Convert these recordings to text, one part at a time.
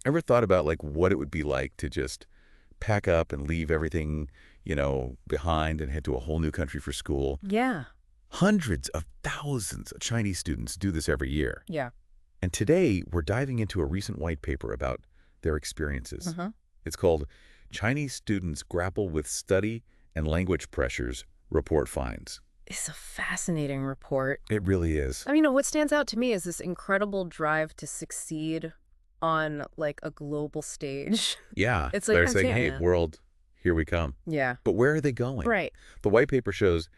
Ever thought about like what it would be like to just pack up and leave everything, behind and head to a whole new country for school? Yeah. Hundreds of thousands of Chinese students do this every year. Yeah. And today, we're diving into a recent white paper about their experiences. Uh-huh. It's called Chinese Students Grapple with Study and Language Pressures, Report Finds. It's a fascinating report. It really is. I mean, what stands out to me is this incredible drive to succeed on, like, a global stage. Yeah. It's like, they're I saying, can't- hey, world, here we come. Yeah. But where are they going? Right. The white paper shows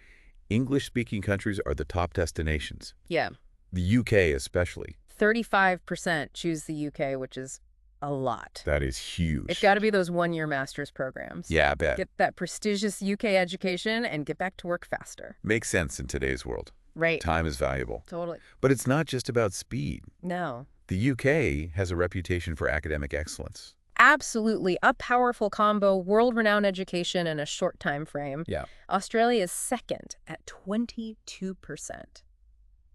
English-speaking countries are the top destinations. Yeah. The UK especially. 35% choose the UK, which is a lot. That is huge. It's got to be those one-year master's programs. Yeah, I bet. Get that prestigious UK education and get back to work faster. Makes sense in today's world. Right. Time is valuable. Totally. But it's not just about speed. No. The UK has a reputation for academic excellence. Absolutely. A powerful combo, world-renowned education in a short time frame. Yeah. Australia is second at 22%.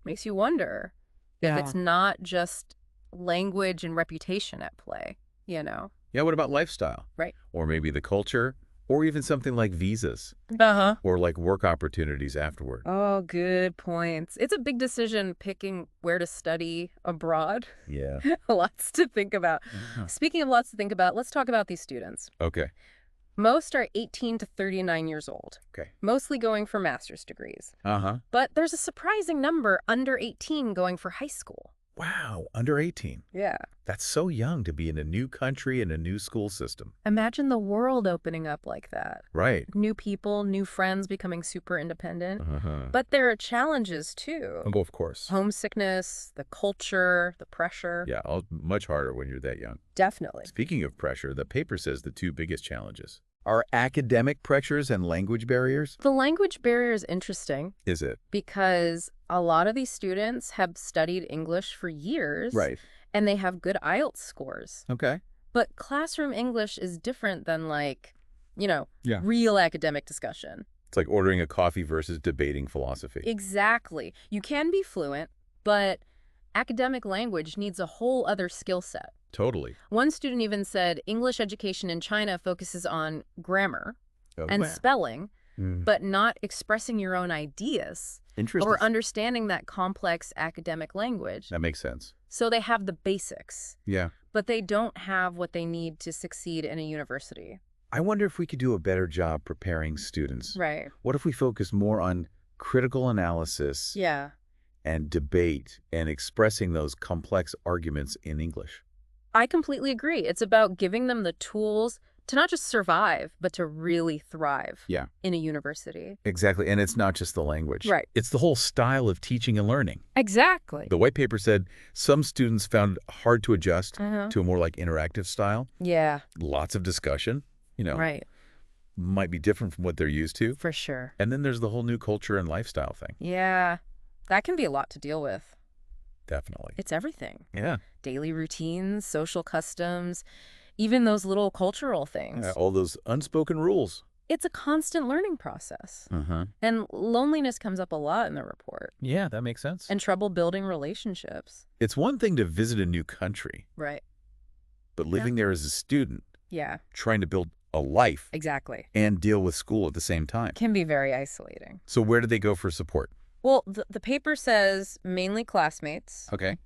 Makes you wonder if it's not just language and reputation at play, Yeah, what about lifestyle? Right. Or maybe the culture, or even something like visas, Uh-huh. or like work opportunities afterward. Oh, good points. It's a big decision picking where to study abroad. Yeah. Lots to think about. Uh-huh. Speaking of lots to think about, let's talk about these students. Okay. Most are 18 to 39 years old, Okay. mostly going for master's degrees. Uh-huh. But there's a surprising number under 18 going for high school. Wow, under 18. Yeah. That's so young to be in a new country and a new school system. Imagine the world opening up like that. Right. New people, new friends becoming super independent. Uh-huh. But there are challenges, too. Oh, of course. Homesickness, the culture, the pressure. Yeah, much harder when you're that young. Definitely. Speaking of pressure, the paper says the two biggest challenges are academic pressures and language barriers. The language barrier is interesting Is it? because a lot of these students have studied English for years. Right. And they have good IELTS scores. Okay. But classroom English is different than, like, Yeah. real academic discussion. It's like ordering a coffee versus debating philosophy. Exactly. You can be fluent, but academic language needs a whole other skill set. Totally. One student even said English education in China focuses on grammar and spelling, but not expressing your own ideas Interesting. or understanding that complex academic language. That makes sense. So they have the basics, Yeah. but they don't have what they need to succeed in a university. I wonder if we could do a better job preparing students. Right. What if we focus more on critical analysis Yeah. and debate and expressing those complex arguments in English? I completely agree. It's about giving them the tools to not just survive, but to really thrive Yeah. in a university. Exactly. And it's not just the language. Right. It's the whole style of teaching and learning. Exactly. The white paper said some students found it hard to adjust Uh-huh. to a more like interactive style. Yeah. Lots of discussion, Right. might be different from what they're used to. For sure. And then there's the whole new culture and lifestyle thing. Yeah. That can be a lot to deal with. Definitely. It's everything. Yeah. Daily routines, social customs, even those little cultural things. All those unspoken rules. It's a constant learning process. Uh-huh. And loneliness comes up a lot in the report. Yeah, that makes sense. And trouble building relationships. It's one thing to visit a new country, Right. but living there as a student, Yeah, trying to build a life exactly. and deal with school at the same time. Can be very isolating. So where do they go for support? Well, the paper says mainly classmates, Okay.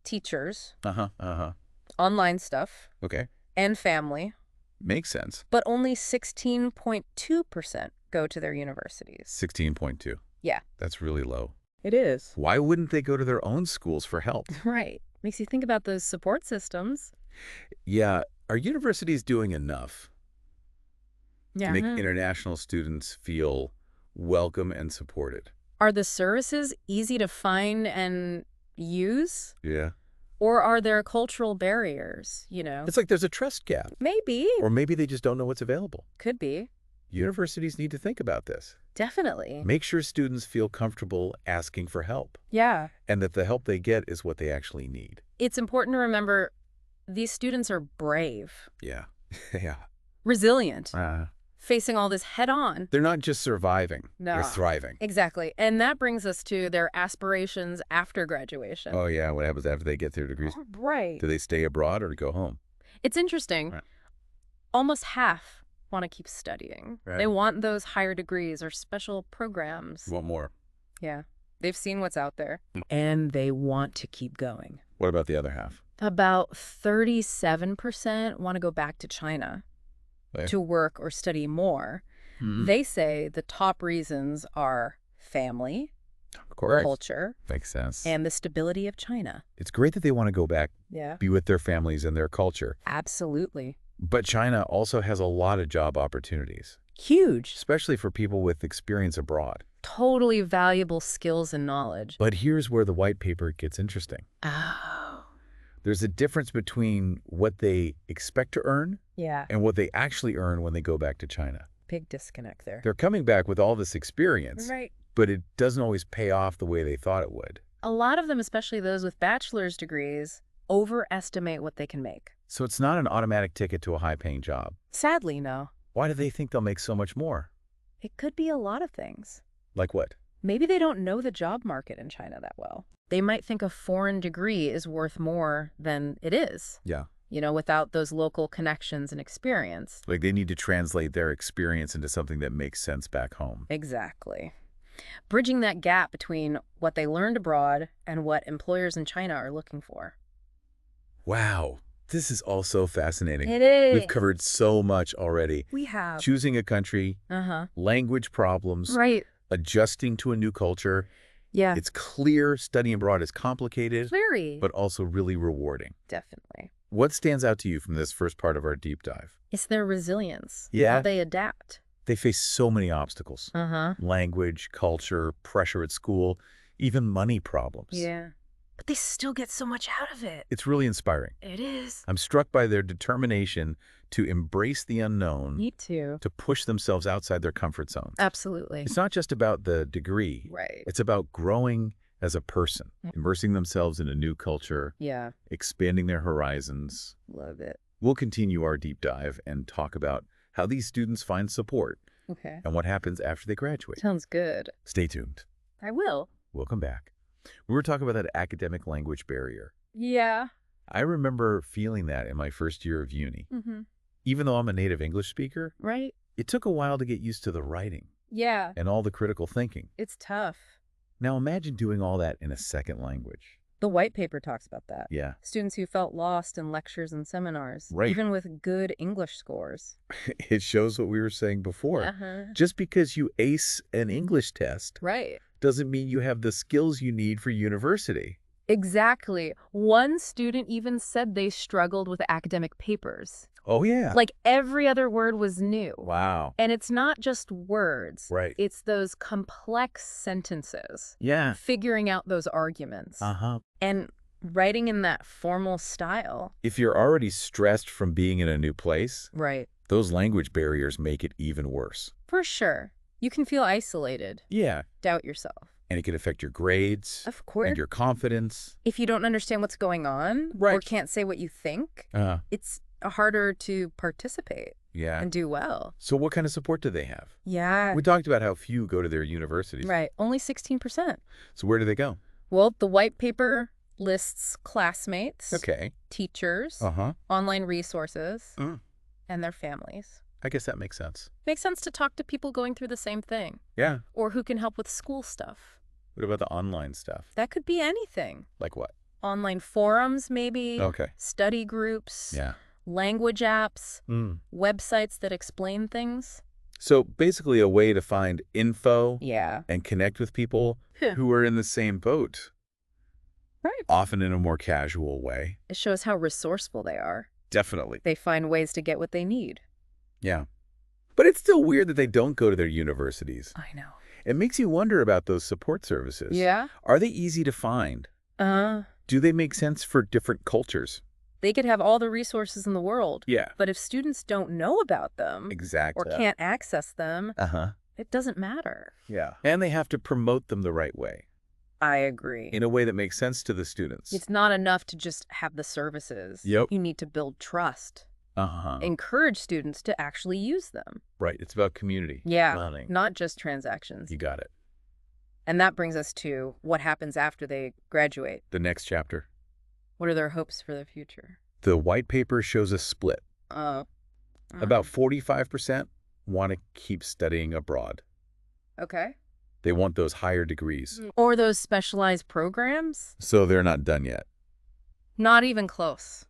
teachers, Uh-huh. Uh-huh. online stuff, Okay. and family, Makes sense. but only 16.2% go to their universities. 16.2. Yeah. That's really low. It is. Why wouldn't they go to their own schools for help? Right. Makes you think about those support systems. Yeah. Are universities doing enough Yeah. to make international students feel welcome and supported? Are the services easy to find and use? Yeah. Or are there cultural barriers, It's like there's a trust gap. Maybe. Or maybe they just don't know what's available. Could be. Universities need to think about this. Definitely. Make sure students feel comfortable asking for help Yeah. and that the help they get is what they actually need. It's important to remember these students are brave, Yeah. Yeah. resilient, Uh, facing all this head on. they're not just surviving. No. They're thriving. Exactly. And that brings us to their aspirations after graduation. Oh, yeah. What happens after they get their degrees? Right. Do they stay abroad or go home? It's interesting. Right. Almost half want to keep studying. Right. They want those higher degrees or special programs. You want more. Yeah. They've seen what's out there. And they want to keep going. What about the other half? About 37% want to go back to China to work or study more. They say the top reasons are family, Of course. culture, Makes sense. and the stability of China. It's great that they want to go back, Yeah. be with their families and their culture. Absolutely. But China also has a lot of job opportunities, Huge. especially for people with experience abroad. Totally valuable skills and knowledge. But here's where the white paper gets interesting. Oh. There's a difference between what they expect to earn Yeah. and what they actually earn when they go back to China. Big disconnect there. They're coming back with all this experience, Right. but it doesn't always pay off the way they thought it would. A lot of them, especially those with bachelor's degrees, overestimate what they can make. So it's not an automatic ticket to a high-paying job. Sadly, no. Why do they think they'll make so much more? It could be a lot of things. Like what? Maybe they don't know the job market in China that well. They might think a foreign degree is worth more than it is, Yeah. without those local connections and experience. Like they need to translate their experience into something that makes sense back home. Exactly. Bridging that gap between what they learned abroad and what employers in China are looking for. Wow. This is all so fascinating. It is. We've covered so much already. We have. Choosing a country, language problems, Right. adjusting to a new culture. Yeah. It's clear studying abroad is complicated, Very. but also really rewarding. Definitely. What stands out to you from this first part of our deep dive? It's their resilience. Yeah. How they adapt. They face so many obstacles. Language, culture, pressure at school, even money problems. Yeah. But they still get so much out of it. It's really inspiring. It is. I'm struck by their determination to embrace the unknown, Me too. to push themselves outside their comfort zones. Absolutely. It's not just about the degree. Right. It's about growing as a person, immersing themselves in a new culture, Yeah. expanding their horizons. Love it. We'll continue our deep dive and talk about how these students find support Okay. and what happens after they graduate. Sounds good. Stay tuned. I will. We'll come back. We were talking about that academic language barrier. Yeah. I remember feeling that in my first year of uni. Even though I'm a native English speaker, Right. it took a while to get used to the writing Yeah. and all the critical thinking. It's tough. Now imagine doing all that in a second language. The white paper talks about that. Yeah. Students who felt lost in lectures and seminars, Right. even with good English scores. It shows what we were saying before. Just because you ace an English test Right. doesn't mean you have the skills you need for university. Exactly. One student even said they struggled with academic papers. Oh, yeah. Like every other word was new. Wow. And it's not just words. Right. It's those complex sentences. Yeah. Figuring out those arguments. Uh-huh. And writing in that formal style. If you're already stressed from being in a new place, Right. those language barriers make it even worse. For sure. You can feel isolated. Yeah. Doubt yourself. And it can affect your grades Of course. and your confidence. If you don't understand what's going on or Right. can't say what you think, Uh, it's harder to participate yeah. and do well. So what kind of support do they have? Yeah. We talked about how few go to their universities. Right. Only 16%. So where do they go? Well, the white paper lists classmates, Okay. teachers, Uh-huh. online resources, Mm. and their families. I guess that makes sense. Makes sense to talk to people going through the same thing Yeah. or who can help with school stuff. What about the online stuff? That could be anything. Like what? Online forums, maybe. Okay. Study groups. Yeah. Language apps. Mm. Websites that explain things. So basically a way to find info Yeah. and connect with people Huh. who are in the same boat, Right. often in a more casual way. It shows how resourceful they are. Definitely. They find ways to get what they need. Yeah. But it's still weird that they don't go to their universities. I know. It makes you wonder about those support services. Yeah? Are they easy to find? Do they make sense for different cultures? They could have all the resources in the world. Yeah. But if students don't know about them Exactly. or can't access them, Uh-huh. it doesn't matter. Yeah. And they have to promote them the right way, I agree. in a way that makes sense to the students. It's not enough to just have the services. Yep. You need to build trust. Uh-huh. Encourage students to actually use them. Right. It's about community. Yeah. Learning. Not just transactions. You got it. And that brings us to what happens after they graduate. The next chapter. What are their hopes for the future? The white paper shows a split. Oh. About 45% want to keep studying abroad. Okay. They want those higher degrees. Or those specialized programs? So they're not done yet. Not even close.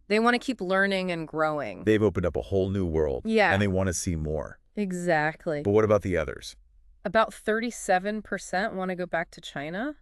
They want to keep learning and growing. They've opened up a whole new world. Yeah. And they want to see more. Exactly. But what about the others? About 37% want to go back to China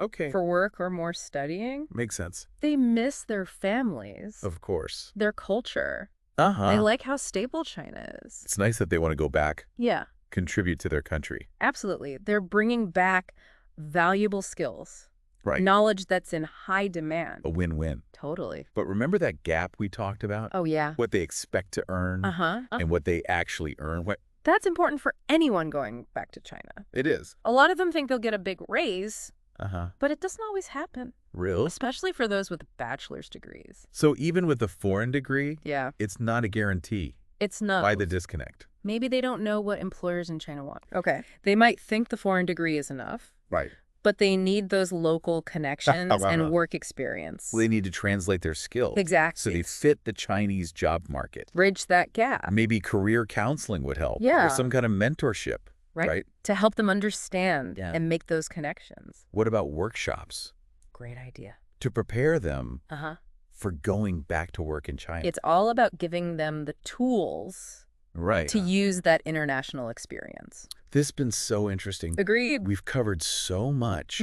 Okay. for work or more studying. Makes sense. They miss their families, Of course. their culture. Uh-huh. They like how stable China is. It's nice that they want to go back, Yeah, contribute to their country. absolutely. They're bringing back valuable skills, Right. knowledge that's in high demand. A win-win. Totally. But remember that gap we talked about? Oh, yeah. What they expect to earn and what they actually earn? That's important for anyone going back to China. It is. A lot of them think they'll get a big raise, Uh-huh. but it doesn't always happen, Real? especially for those with bachelor's degrees. So even with a foreign degree, Yeah, it's not a guarantee. it's not. Why the disconnect? Maybe they don't know what employers in China want. Okay. They might think the foreign degree is enough, Right. but they need those local connections and work experience. Well, they need to translate their skills. Exactly. So they fit the Chinese job market. Bridge that gap. Maybe career counseling would help. Yeah. Or some kind of mentorship. Right? To help them understand Yeah. and make those connections. What about workshops? Great idea. To prepare them Uh-huh. for going back to work in China. It's all about giving them the tools Right. to use that international experience. This has been so interesting. Agreed. We've covered so much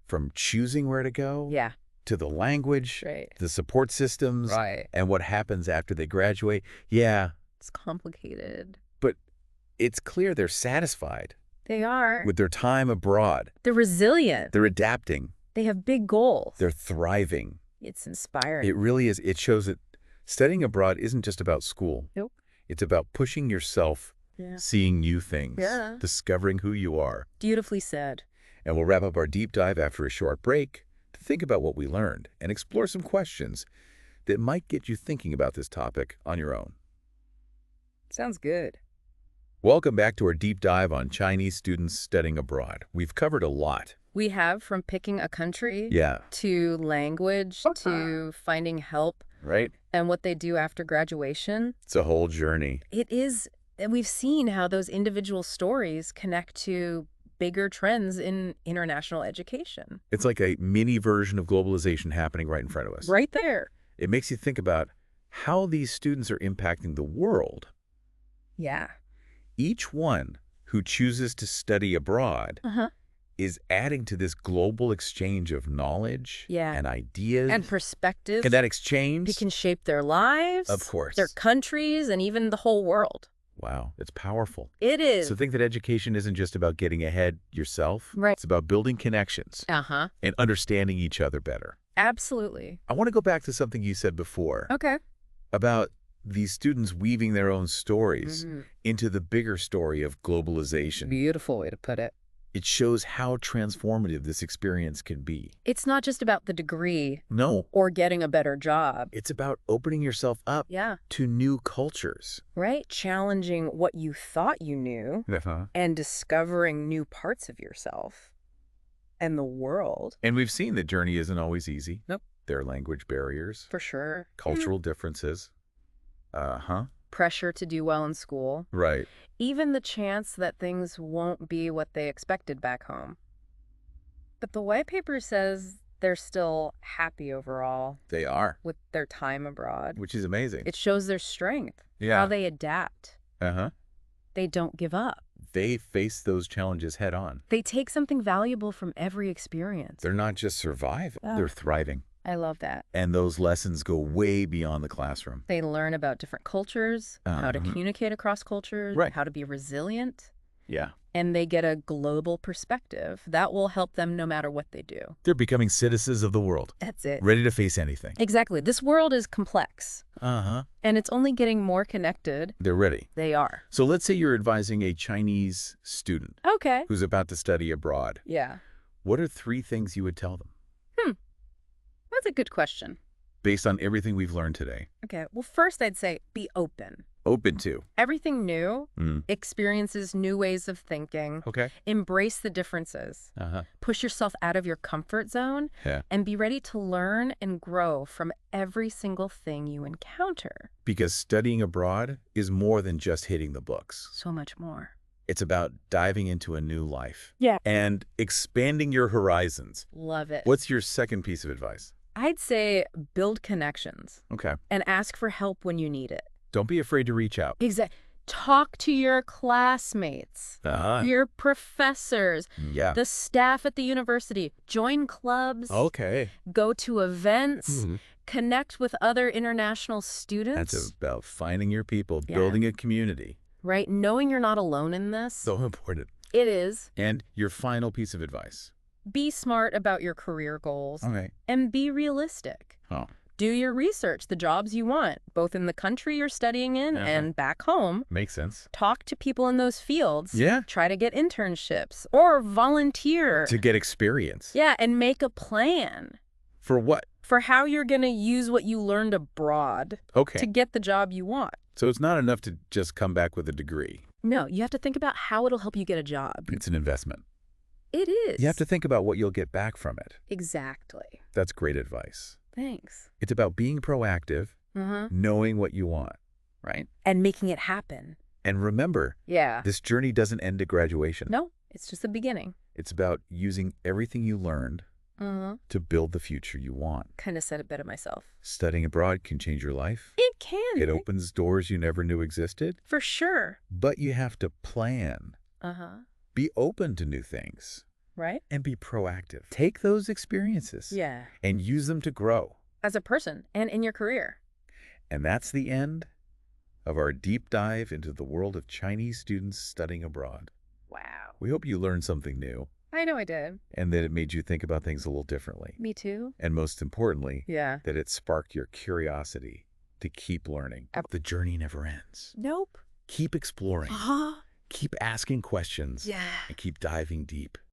from choosing where to go Yeah. to the language, Right. the support systems, Right. and what happens after they graduate. Yeah, It's complicated. but it's clear they're satisfied They are. with their time abroad. They're resilient. They're adapting. They have big goals. They're thriving. It's inspiring. It really is. It shows that studying abroad isn't just about school. Nope. It's about pushing yourself, Yeah. seeing new things, Yeah. discovering who you are. Beautifully said. And we'll wrap up our deep dive after a short break to think about what we learned and explore some questions that might get you thinking about this topic on your own. Sounds good. Welcome back to our deep dive on Chinese students studying abroad. We've covered a lot. We have from picking a country Yeah. to language to finding help Right? and what they do after graduation. It's a whole journey. It is, and we've seen how those individual stories connect to bigger trends in international education. It's like a mini version of globalization happening right in front of us. Right there. It makes you think about how these students are impacting the world. Yeah. Each one who chooses to study abroad is adding to this global exchange of knowledge and ideas. And perspective. Can that exchange? It can shape their lives. Of course. Their countries, and even the whole world. Wow, it's powerful. It is. So think that education isn't just about getting ahead yourself. Right. It's about building connections and understanding each other better. Absolutely. I want to go back to something you said before Okay. about these students weaving their own stories into the bigger story of globalization. Beautiful way to put it. It shows how transformative this experience can be. It's not just about the degree No, or getting a better job. it's about opening yourself up Yeah. to new cultures. Right? Challenging what you thought you knew and discovering new parts of yourself and the world. And we've seen the journey isn't always easy. Nope. There are language barriers, For sure. cultural differences. Pressure to do well in school. Right. Even the chance that things won't be what they expected back home. But the white paper says they're still happy overall They are, with their time abroad. which is amazing. It shows their strength, Yeah. how they adapt. They don't give up. They face those challenges head on. They take something valuable from every experience. They're not just surviving, Oh. they're thriving. I love that. And those lessons go way beyond the classroom. They learn about different cultures, how to communicate across cultures, Right. how to be resilient, Yeah. and they get a global perspective that will help them no matter what they do. They're becoming citizens of the world, That's it. ready to face anything. Exactly. This world is complex, and it's only getting more connected. They're ready. They are. So let's say you're advising a Chinese student Okay. who's about to study abroad. Yeah. What are 3 things you would tell them That's a good question. based on everything we've learned today? Okay. Well, first I'd say be open. Open to. Everything new, experiences new ways of thinking. Okay. Embrace the differences. Push yourself out of your comfort zone and be ready to learn and grow from every single thing you encounter. Because studying abroad is more than just hitting the books. So much more. It's about diving into a new life. Yeah. And expanding your horizons. Love it. What's your second piece of advice? I'd say build connections. Okay. And ask for help when you need it. Don't be afraid to reach out. Exactly. Talk to your classmates, your professors, the staff at the university. Join clubs. Okay. Go to events. Connect with other international students. That's about finding your people, building a community. Right? Knowing you're not alone in this. So important. It is. And your final piece of advice. Be smart about your career goals. Okay. And be realistic. Oh. Do your research, the jobs you want, both in the country you're studying in and back home. Makes sense. Talk to people in those fields. Yeah. Try to get internships or volunteer. To get experience. Yeah, and make a plan. For what? For how you're going to use what you learned abroad to get the job you want. So it's not enough to just come back with a degree. No, you have to think about how it'll help you get a job. It's an investment. It is. You have to think about what you'll get back from it. Exactly. That's great advice. Thanks. It's about being proactive, knowing what you want, right? And making it happen. And remember, this journey doesn't end at graduation. No, it's just the beginning. It's about using everything you learned to build the future you want. Kind of said it better myself. Studying abroad can change your life. It can. It opens doors you never knew existed. For sure. But you have to plan. Be open to new things. Right? And be proactive. Take those experiences. And use them to grow. As a person and in your career. And that's the end of our deep dive into the world of Chinese students studying abroad. Wow. We hope you learned something new. I know I did. And that it made you think about things a little differently. Me too. And most importantly, that it sparked your curiosity to keep learning. The journey never ends. Nope. Keep exploring. Keep asking questions. And keep diving deep.